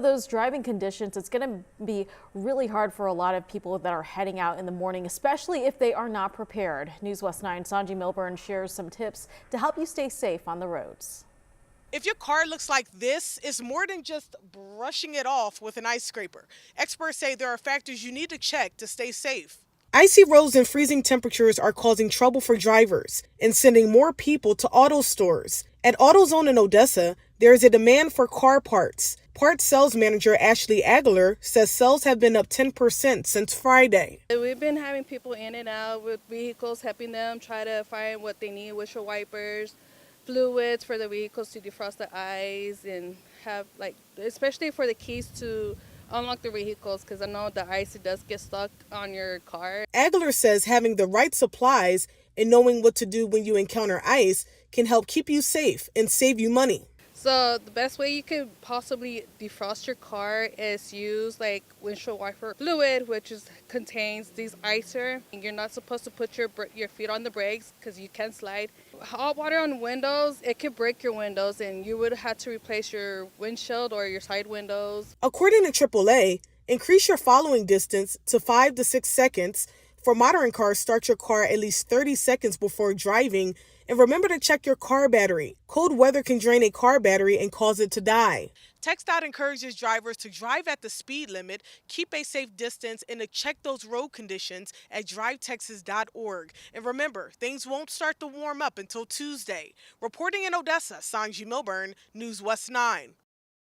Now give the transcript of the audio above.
Those driving conditions, it's going to be really hard for a lot of people that are heading out in the morning, especially if they are not prepared. News West 9 Sanji Milburn shares some tips to help you stay safe on the roads. If your car looks like this, it's more than just brushing it off with an ice scraper. Experts say there are factors you need to check to stay safe. Icy roads and freezing temperatures are causing trouble for drivers and sending more people to auto stores. At AutoZone in Odessa, there is a demand for car parts. Parts sales manager Ashley Aguilar says sales have been up 10% since Friday. We've been having people in and out with vehicles, helping them try to find what they need, windshield wipers, fluids for the vehicles to defrost the ice, and have, like, especially for the keys to unlock the vehicles, because I know the ice, it does get stuck on your car. Aguilar says having the right supplies and knowing what to do when you encounter ice can help keep you safe and save you money. So the best way you could possibly defrost your car is use like windshield wiper fluid, which contains deicer. You're not supposed to put your feet on the brakes because you can slide. Hot water on windows, it could break your windows, and you would have to replace your windshield or your side windows. According to AAA, increase your following distance to 5 to 6 seconds. For modern cars, start your car at least 30 seconds before driving, and remember to check your car battery. Cold weather can drain a car battery and cause it to die. TxDOT encourages drivers to drive at the speed limit, keep a safe distance, and to check those road conditions at drivetexas.org. And remember, things won't start to warm up until Tuesday. Reporting in Odessa, Sanji Milburn, News West 9.